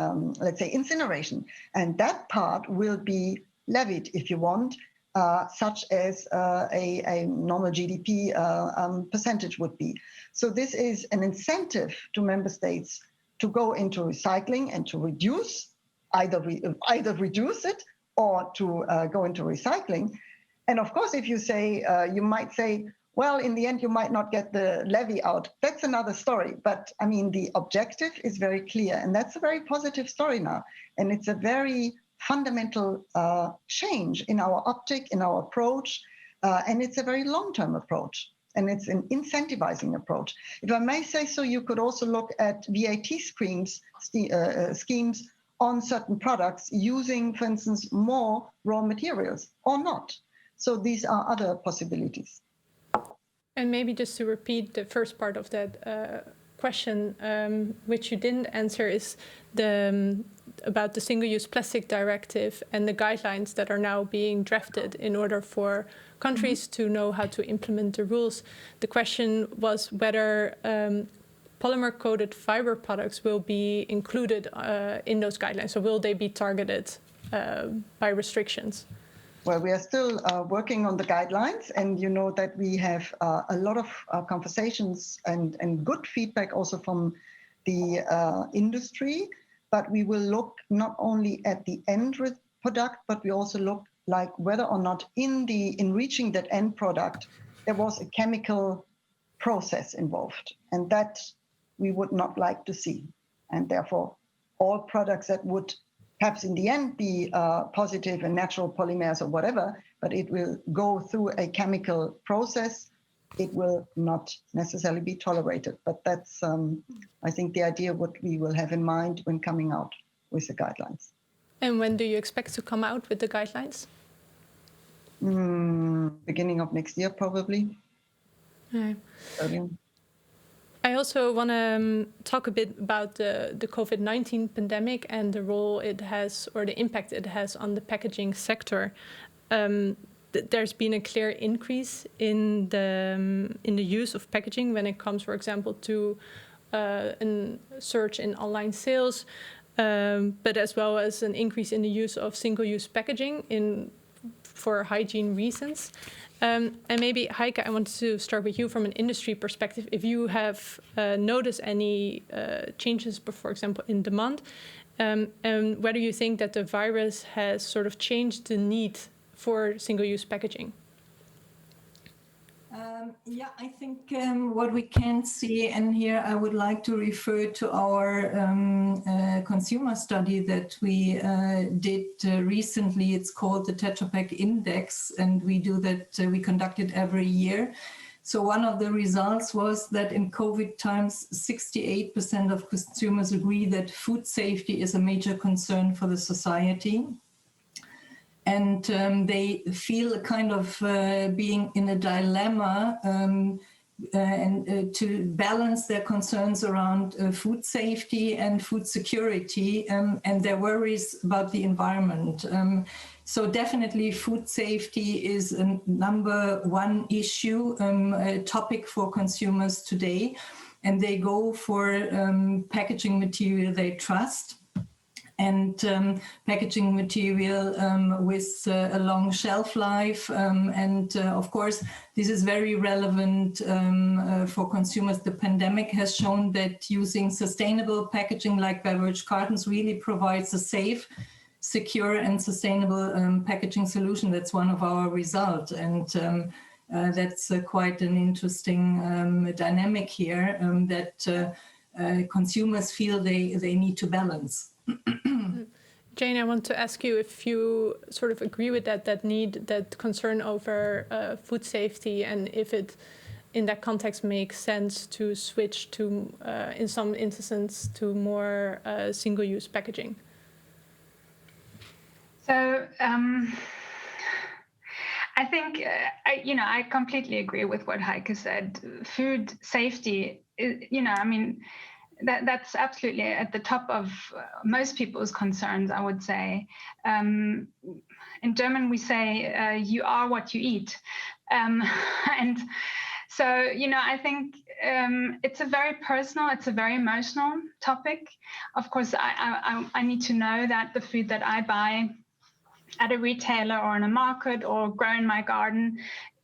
let's say, incineration. And that part will be levied, if you want, such as a normal GDP percentage would be. So this is an incentive to member states to go into recycling and to reduce, either reduce it or to go into recycling. And of course, if you say, you might say, well, in the end, you might not get the levy out. That's another story. But I mean, the objective is very clear. And that's a very positive story now. And it's a very fundamental change in our optic, in our approach, and it's a very long-term approach, and it's an incentivizing approach. If I may say so, you could also look at VAT schemes on certain products using, for instance, more raw materials or not. So these are other possibilities. And maybe just to repeat the first part of that question, which you didn't answer, is about the single-use plastic directive and the guidelines that are now being drafted in order for countries to know how to implement the rules. The question was whether polymer-coated fiber products will be included in those guidelines. So will they be targeted by restrictions? Well, we are still working on the guidelines, and you know that we have a lot of conversations and good feedback also from the industry. But we will look not only at the end product, but we also look like whether or not in reaching that end product, there was a chemical process involved. And that we would not like to see. And therefore, all products that would perhaps in the end be positive and natural polymers or whatever, but it will go through a chemical process, it will not necessarily be tolerated. But that's, I think, the idea what we will have in mind when coming out with the guidelines. And when do you expect to come out with the guidelines? Beginning of next year, probably. Right. Earlier. I also want to talk a bit about the COVID-19 pandemic and the role it has, or the impact it has on the packaging sector. There's been a clear increase in the use of packaging when it comes, for example, to a surge in online sales, but as well as an increase in the use of single-use packaging for hygiene reasons. And maybe, Heike, I want to start with you from an industry perspective. If you have noticed any changes, for example, in demand, and whether you think that the virus has sort of changed the need for single-use packaging. Yeah, I think what we can see, and here I would like to refer to our consumer study that we did recently. It's called the Tetrapek Index, and we do that. We conduct it every year. So one of the results was that in COVID times, 68% of consumers agree that food safety is a major concern for the society. And they feel a kind of being in a dilemma to balance their concerns around food safety and food security and their worries about the environment. So definitely food safety is a number one issue, a topic for consumers today. And they go for packaging material they trust. And packaging material with a long shelf life. Of course, this is very relevant for consumers. The pandemic has shown that using sustainable packaging like beverage cartons really provides a safe, secure and sustainable packaging solution. That's one of our results. And that's quite an interesting dynamic here that consumers feel they need to balance. Jane, I want to ask you if you sort of agree with that concern over food safety, and if it, in that context, makes sense to switch to, in some instances, to more single-use packaging. So I think, I completely agree with what Heike said. Food safety, that's absolutely at the top of most people's concerns, I would say. In German, we say, you are what you eat. And so, I think it's a very personal, it's a very emotional topic. Of course, I need to know that the food that I buy at a retailer or in a market or grow in my garden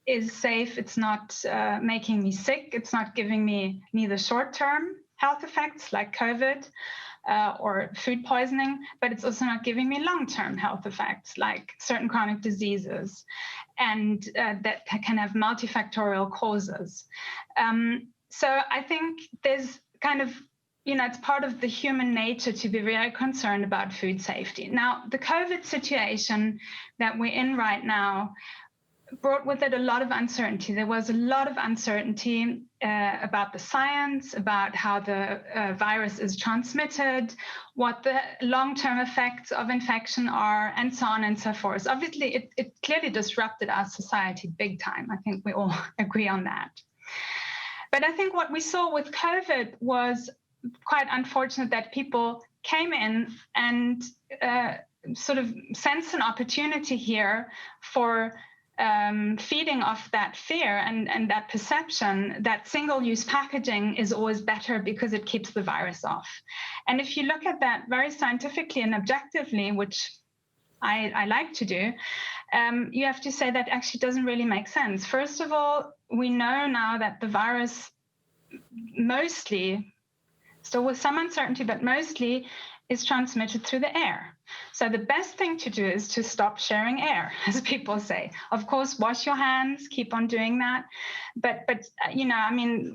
is safe. It's not making me sick. It's not giving me neither short-term health effects like COVID or food poisoning, but it's also not giving me long-term health effects like certain chronic diseases, and that can have multifactorial causes. So I think there's kind of, it's part of the human nature to be very concerned about food safety. Now, the COVID situation that we're in right now brought with it a lot of uncertainty. There was a lot of uncertainty about the science, about how the virus is transmitted, what the long-term effects of infection are, and so on and so forth. Obviously, it clearly disrupted our society big time. I think we all agree on that. But I think what we saw with COVID was quite unfortunate, that people came in and sort of sensed an opportunity here for feeding off that fear and that perception that single-use packaging is always better because it keeps the virus off. And if you look at that very scientifically and objectively, which I like to do, you have to say that actually doesn't really make sense. First of all, we know now that the virus mostly, still with some uncertainty, but mostly is transmitted through the air. So the best thing to do is to stop sharing air, as people say. Of course, wash your hands, keep on doing that. But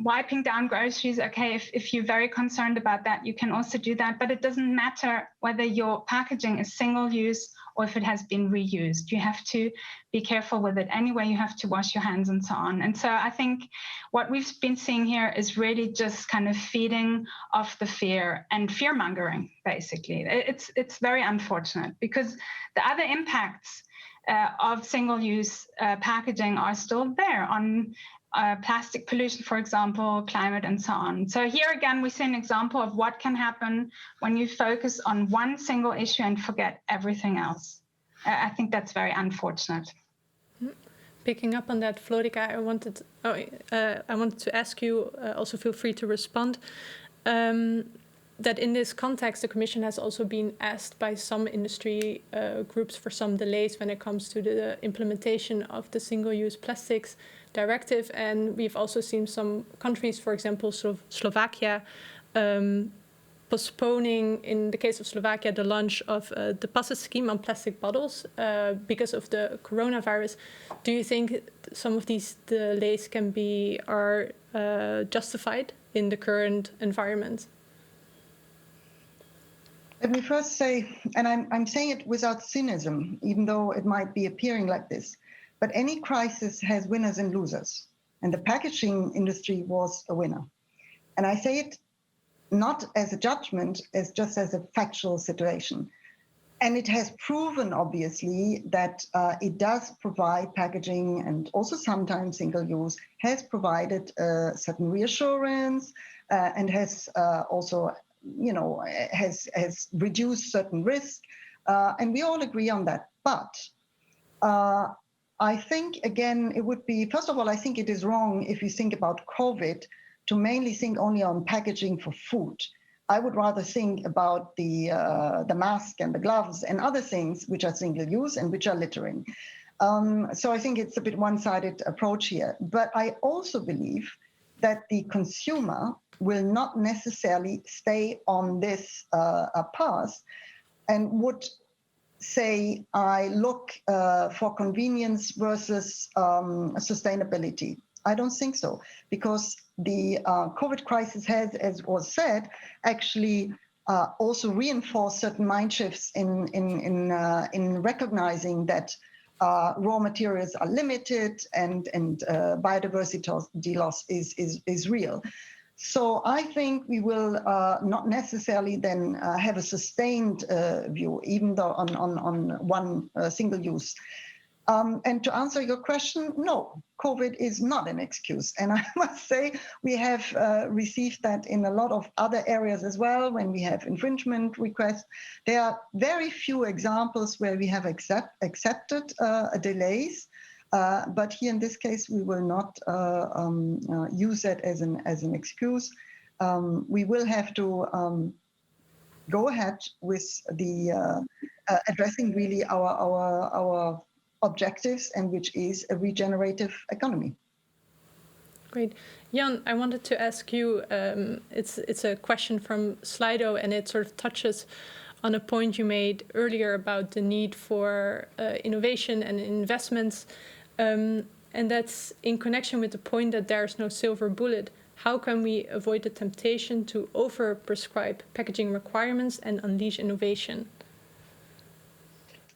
wiping down groceries, okay, if you're very concerned about that, you can also do that. But it doesn't matter whether your packaging is single use or if it has been reused. You have to be careful with it anyway. You have to wash your hands and so on. And so I think what we've been seeing here is really just kind of feeding off the fear and fear-mongering, basically. It's very unfortunate, because the other impacts of single-use packaging are still there on plastic pollution, for example, climate, and so on. So here again, we see an example of what can happen when you focus on one single issue and forget everything else. I think that's very unfortunate. Picking up on that, Florika, I wanted to ask you, also feel free to respond, that in this context, the Commission has also been asked by some industry groups for some delays when it comes to the implementation of the single-use plastics directive. And we've also seen some countries, for example, Slovakia, postponing, in the case of Slovakia, the launch of the passes scheme on plastic bottles because of the coronavirus. Do you think some of these delays are justified in the current environment? Let me first say, and I'm saying it without cynicism, even though it might be appearing like this, but any crisis has winners and losers. and the packaging industry was a winner. And I say it not as a judgment, as just as a factual situation. And it has proven, obviously, that it does provide packaging, and also sometimes single use, has provided certain reassurance and has also, has reduced certain risk. And we all agree on that. But I think, again, it would be, first of all, I think it is wrong if you think about COVID to mainly think only on packaging for food. I would rather think about the mask and the gloves and other things which are single use and which are littering. So I think it's a bit one-sided approach here. But I also believe that the consumer will not necessarily stay on this path and would say, I look for convenience versus sustainability. I don't think so, because the COVID crisis has, as was said, actually also reinforced certain mind shifts in recognizing that raw materials are limited and biodiversity loss is real. So I think we will not necessarily then have a sustained view, even though on one single use. And to answer your question, no, COVID is not an excuse. And I must say, we have received that in a lot of other areas as well, when we have infringement requests. There are very few examples where we have accepted delays. But here in this case, we will not use that as an excuse. We will have to go ahead with the addressing really our objectives, and which is a regenerative economy. Great. Jan, I wanted to ask you, it's a question from Slido, and it sort of touches on a point you made earlier about the need for innovation and investments. And that's in connection with the point that there's no silver bullet. How can we avoid the temptation to over-prescribe packaging requirements and unleash innovation?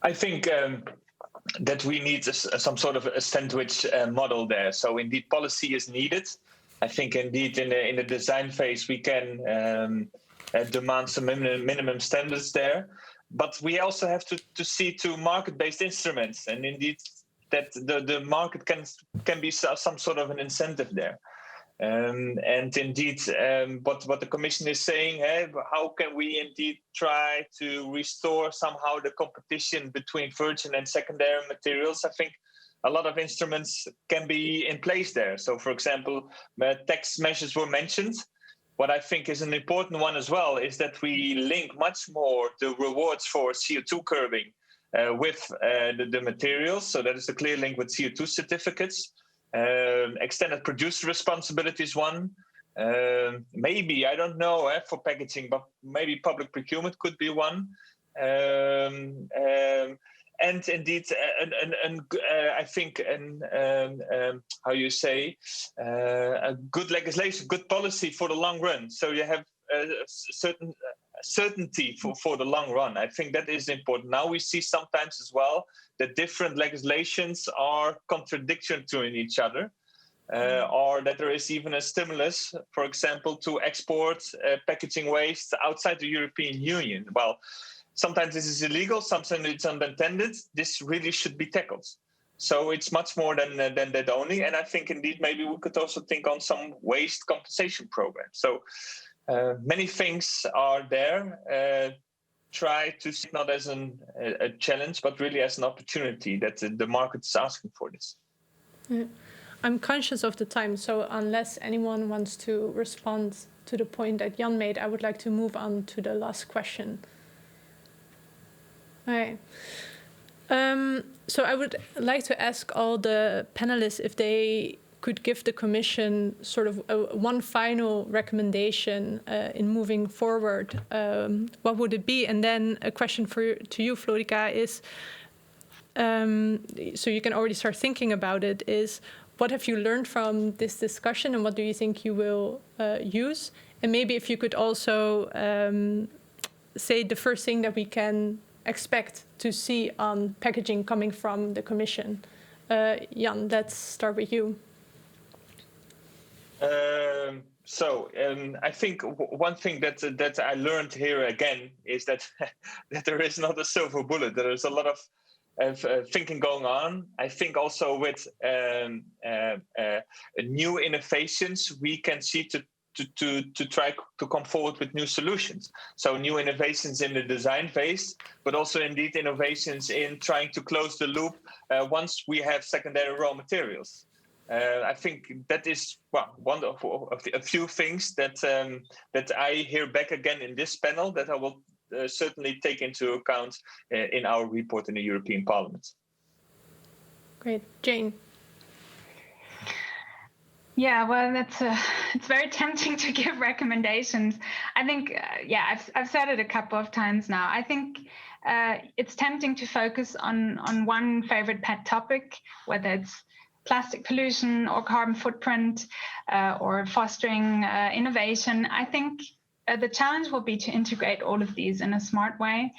I think that we need some sort of a sandwich model there. So indeed, policy is needed. I think indeed in the design phase, we can demand some minimum standards there. But we also have to see to market-based instruments, and indeed that the market can be some sort of an incentive there. And indeed, what the Commission is saying, how can we indeed try to restore somehow the competition between virgin and secondary materials? I think a lot of instruments can be in place there. So, for example, tax measures were mentioned. What I think is an important one as well is that we link much more the rewards for CO2 curbing with the materials. So that is a clear link with CO2 certificates. Extended producer responsibility is one. Maybe, I don't know, for packaging, but maybe public procurement could be one. And indeed, I think, how you say, a good legislation, good policy for the long run. So you have certain certainty for the long run. I think that is important. Now we see sometimes as well that different legislations are contradictory to each other, or that there is even a stimulus, for example, to export packaging waste outside the European Union. Well, sometimes this is illegal, sometimes it's unintended. This really should be tackled. So it's much more than that only. And I think indeed maybe we could also think on some waste compensation program. So many things are there. Try to see it not as a challenge, but really as an opportunity that the market is asking for this. Yeah. I'm conscious of the time, so unless anyone wants to respond to the point that Jan made, I would like to move on to the last question. All right. So I would like to ask all the panelists if they could give the Commission sort of one final recommendation in moving forward. What would it be? And then a question to you, Florica, is, so you can already start thinking about it, is what have you learned from this discussion and what do you think you will use? And maybe if you could also say the first thing that we can expect to see on packaging coming from the Commission. Jan, let's start with you. I think one thing that I learned here again is that that there is not a silver bullet. There is a lot of thinking going on. I think also with new innovations, we can see to try to come forward with new solutions. So new innovations in the design phase, but also indeed innovations in trying to close the loop once we have secondary raw materials. I think that is one of a few things that I hear back again in this panel that I will certainly take into account in our report in the European Parliament. Great. Jane. Yeah, well, it's very tempting to give recommendations. I think, I've said it a couple of times now. I think it's tempting to focus on one favorite pet topic, whether it's plastic pollution or carbon footprint or fostering innovation. I think the challenge will be to integrate all of these in a smart way,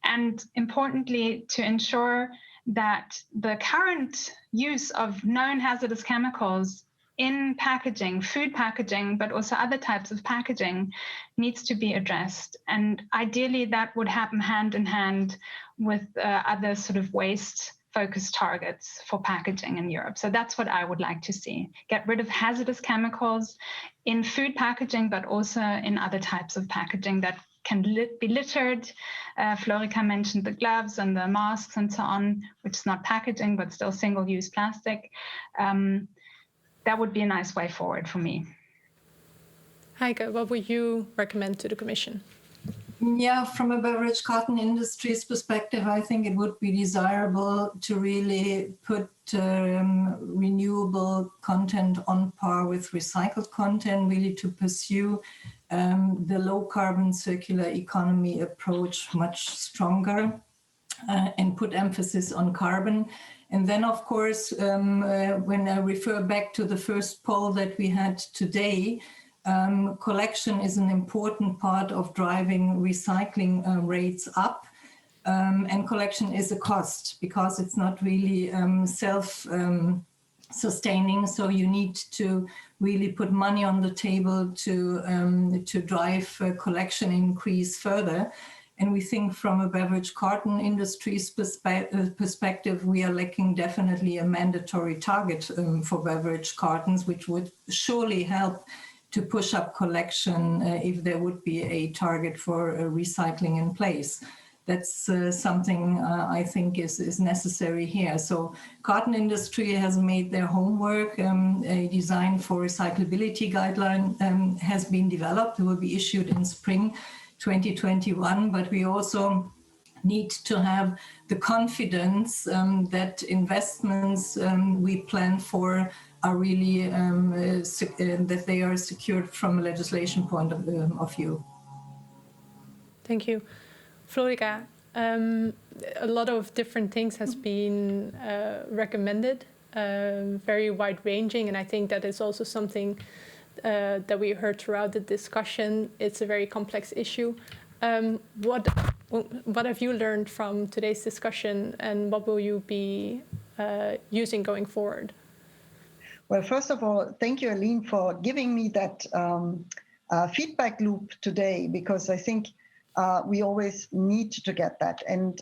and importantly, to ensure that the current use of known hazardous chemicals in packaging, food packaging, but also other types of packaging, needs to be addressed. And ideally, that would happen hand in hand with other sort of waste-focused targets for packaging in Europe. So that's what I would like to see. Get rid of hazardous chemicals in food packaging, but also in other types of packaging that can be littered. Florica mentioned the gloves and the masks and so on, which is not packaging, but still single-use plastic. That would be a nice way forward for me. Heike, what would you recommend to the Commission? Yeah, from a beverage carton industry's perspective, I think it would be desirable to really put renewable content on par with recycled content, really to pursue the low carbon circular economy approach much stronger and put emphasis on carbon. And then, of course, when I refer back to the first poll that we had today, collection is an important part of driving recycling rates up. And collection is a cost because it's not really self-sustaining. So you need to really put money on the table to drive collection increase further. And we think from a beverage carton industry's perspective, we are lacking definitely a mandatory target for beverage cartons, which would surely help to push up collection if there would be a target for recycling in place. That's something I think is necessary here. So carton industry has made their homework. A design for recyclability guideline has been developed. It will be issued in spring 2021, but we also need to have the confidence that investments we plan for are really, that they are secured from a legislation point of view. Thank you. Florica, a lot of different things has been recommended, very wide-ranging, and I think that is also something that we heard throughout the discussion. It's a very complex issue. What have you learned from today's discussion, and what will you be using going forward? Well, first of all, thank you, Aline, for giving me that feedback loop today, because I think we always need to get that. And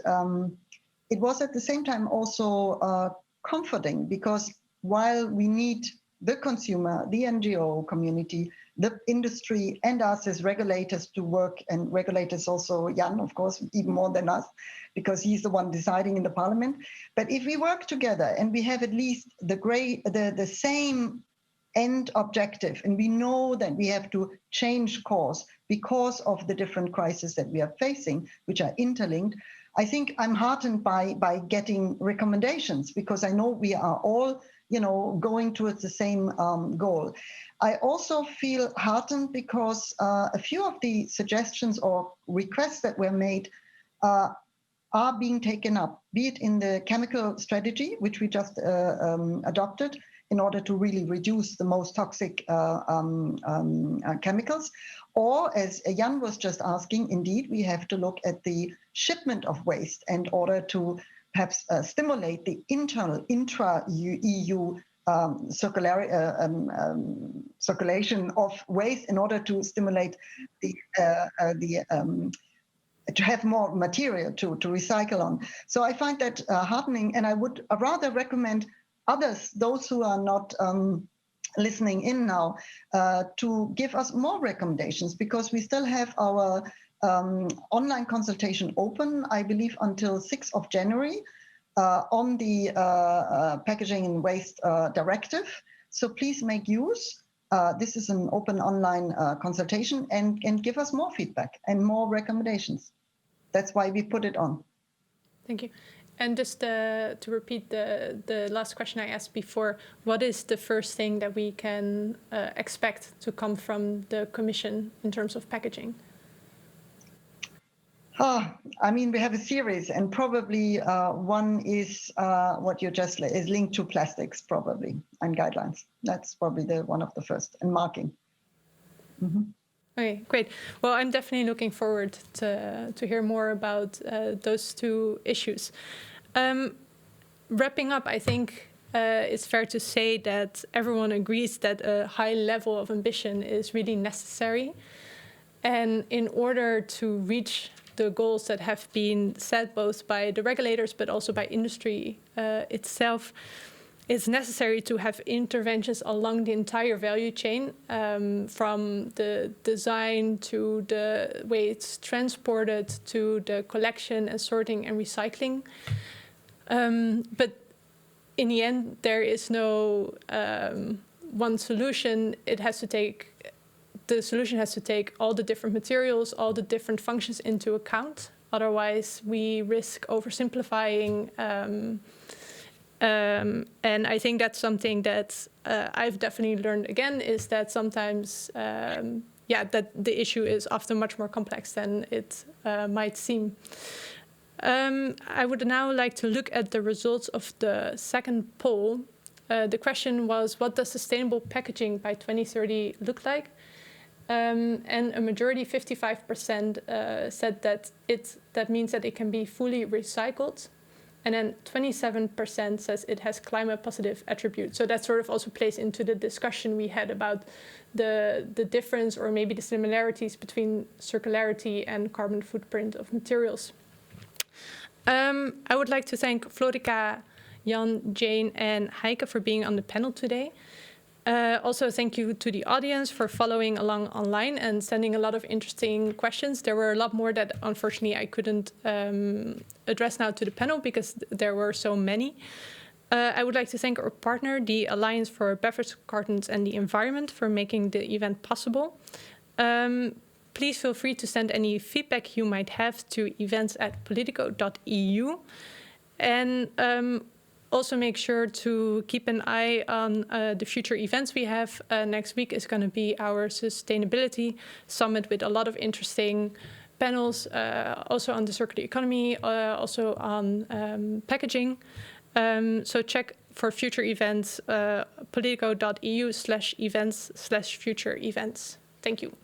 it was at the same time also comforting, because while we need the consumer, the NGO community, the industry, and us as regulators to work, and regulators also, Jan, of course, even more than us, because he's the one deciding in the parliament. But if we work together and we have at least the same end objective, and we know that we have to change course because of the different crises that we are facing, which are interlinked, I think I'm heartened by getting recommendations, because I know we are all going towards the same goal. I also feel heartened because a few of the suggestions or requests that were made are being taken up, be it in the chemical strategy, which we just adopted in order to really reduce the most toxic chemicals, or as Jan was just asking, indeed, we have to look at the shipment of waste in order to perhaps stimulate the internal intra-EU circulation of waste in order to stimulate to have more material to recycle on. So I find that heartening, and I would rather recommend others, those who are not listening in now, to give us more recommendations, because we still have our online consultation open, I believe, until 6th of January on the Packaging and Waste Directive. So please make use. This is an open online consultation, and give us more feedback and more recommendations. That's why we put it on. Thank you. And just to repeat the last question I asked before, what is the first thing that we can expect to come from the Commission in terms of packaging? I mean, we have a series, and probably one is what you just is linked to plastics, probably, and guidelines. That's probably one of the first, and marking. Mm-hmm. Okay, great. Well, I'm definitely looking forward to hear more about those two issues. Wrapping up, I think it's fair to say that everyone agrees that a high level of ambition is really necessary. And in order to reach the goals that have been set both by the regulators but also by industry itself, it's necessary to have interventions along the entire value chain, from the design to the way it's transported to the collection and sorting and recycling. But in the end, there is no one solution. The solution has to take all the different materials, all the different functions into account. Otherwise, we risk oversimplifying. And I think that's something that I've definitely learned again, is that sometimes, that the issue is often much more complex than it might seem. I would now like to look at the results of the second poll. The question was, what does sustainable packaging by 2030 look like? And a majority, 55%, said that means that it can be fully recycled. And then 27% says it has climate positive attributes. So that sort of also plays into the discussion we had about the difference, or maybe the similarities, between circularity and carbon footprint of materials. I would like to thank Florica, Jan, Jane, and Heike for being on the panel today. Also, thank you to the audience for following along online and sending a lot of interesting questions. There were a lot more that, unfortunately, I couldn't address now to the panel because there were so many. I would like to thank our partner, the Alliance for Beverage Cartons and the Environment, for making the event possible. Please feel free to send any feedback you might have to events@politico.eu. And also make sure to keep an eye on the future events we have. Next week is going to be our Sustainability Summit with a lot of interesting panels, also on the circular economy, also on packaging. So check for future events, politico.eu/events/future events. Thank you.